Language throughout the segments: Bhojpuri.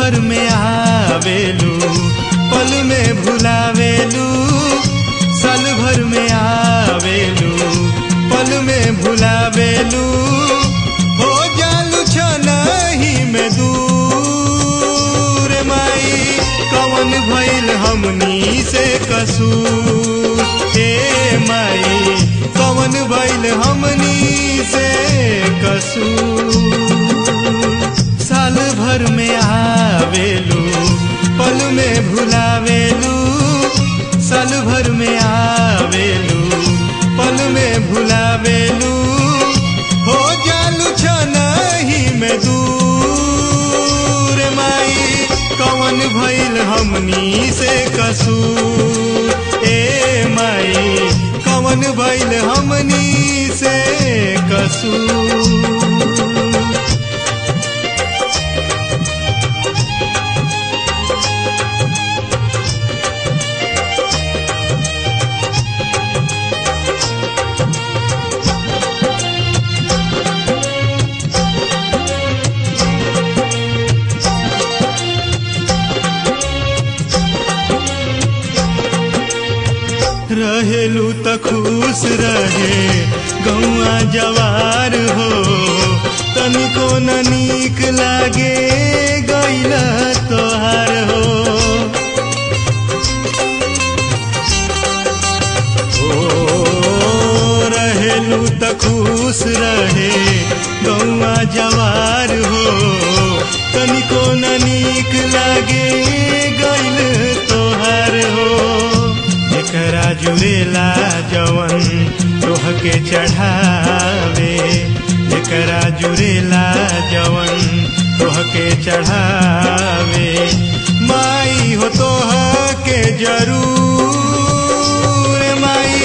भर में आवेलू पल में भुलावेलू, साल भर में आवेलू पल में भुलावेलू, हो जालू छनही में दूर। माई कवन भइल हमनी से कसूर, हे माई कवन भइल हमनी से कसूर। साल भर में आवेलू पल में भुलावेलू, साल भर में आवेलू पल में भुलावेलू, हो जालू छनही में दूर। माई कवन भइल हमनी से कसूर, ए माई कवन भइल हमनी से कसूर। रहेलू त खुश रहे गौआ जवार हो, तनिको न नीक लागे गइला तोहार हो। रहेलू त खुश रहे गौआ जवार हो, तनिको न नीक लागे गइल तोहार हो। एकरा जुड़ेला जवन तोह के चढ़ावे, एकरा जुड़ेला जवन तोह के चढ़ावे, माई हो तोह के जरूर। माई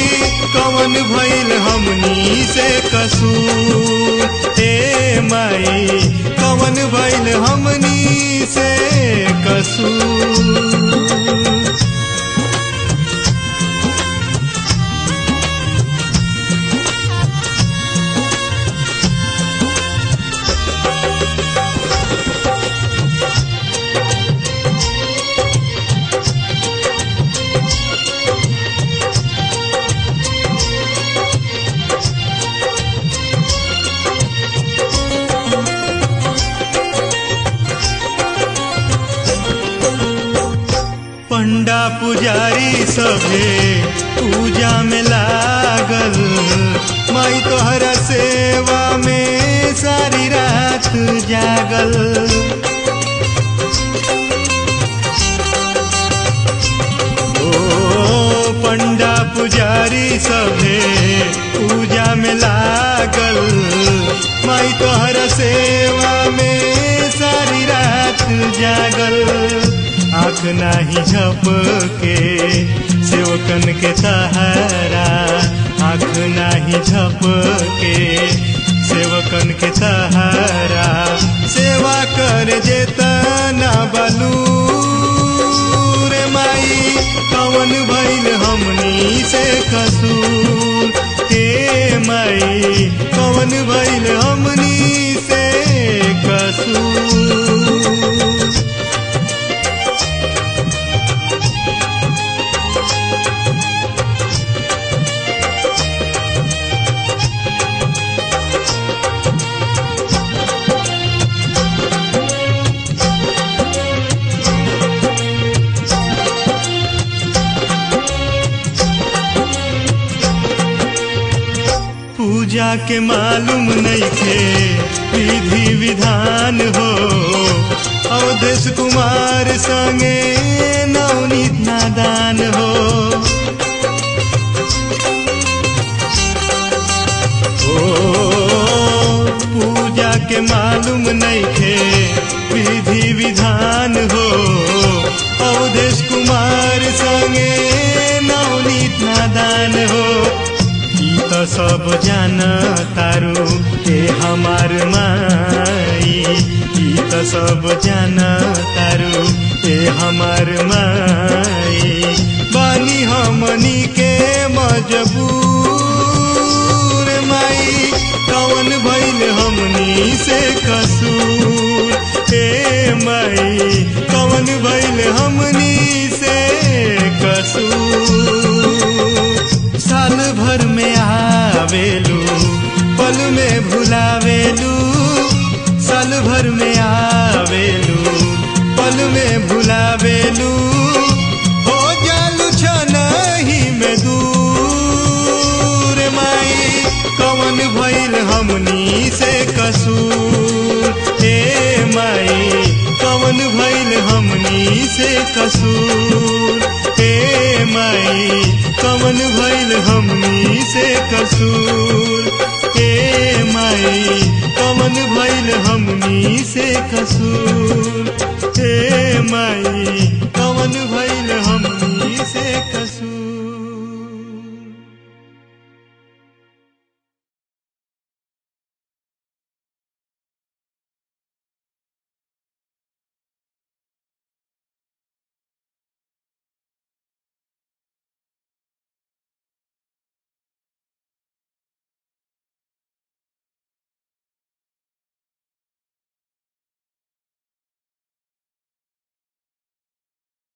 कवन भइल हमनी से कसूर, हे माई कवन भइल हमनी से कसूर। पंडा पुजारी सभे पूजा में लागल, माई तोहरा सेवा में सारी रात जागल। ओ पंडा पुजारी सभे पूजा में लागल, माई तोहरा सेवा में सारी रात जागल। आँख नाही झपके सेवकन के तहारा, आँख नाही झपके सेवकन के तहारा, सेवा कर जेतना बलूर। माई कवन भइल हमनी से कसूर, हे माई कवन भइल हमनी से कसूर। पूजा के मालूम नइखे विधि विधान हो, अवधेश कुमार संगे नवनीत नादान हो। पूजा के मालूम नइखे विधि विधान हो, अवधेश कुमार संगे नवनीत नादान हो। तो सब जान तारू के हमार माई, तो सब जान तारू के हमार माई, बानी हमनी के मजबूर। माई कवन भइल हमनी से कसूर, हे माई कवन भइल हमनी से कसूर। साल भर में आवेलू पल में भुलावेलू, साल भर में आवेलू पल में भुलावेलू, हो जालू छनही में दूर। माई कवन भइल हमनी से कसूर, हे माई कवन भइल हमनी से कसूर, हे माई कवन भइल हमनी से कसूर, हे माई कवन भइल हमनी से कसूर, हे माई कवन भइल हमनी से कसूर।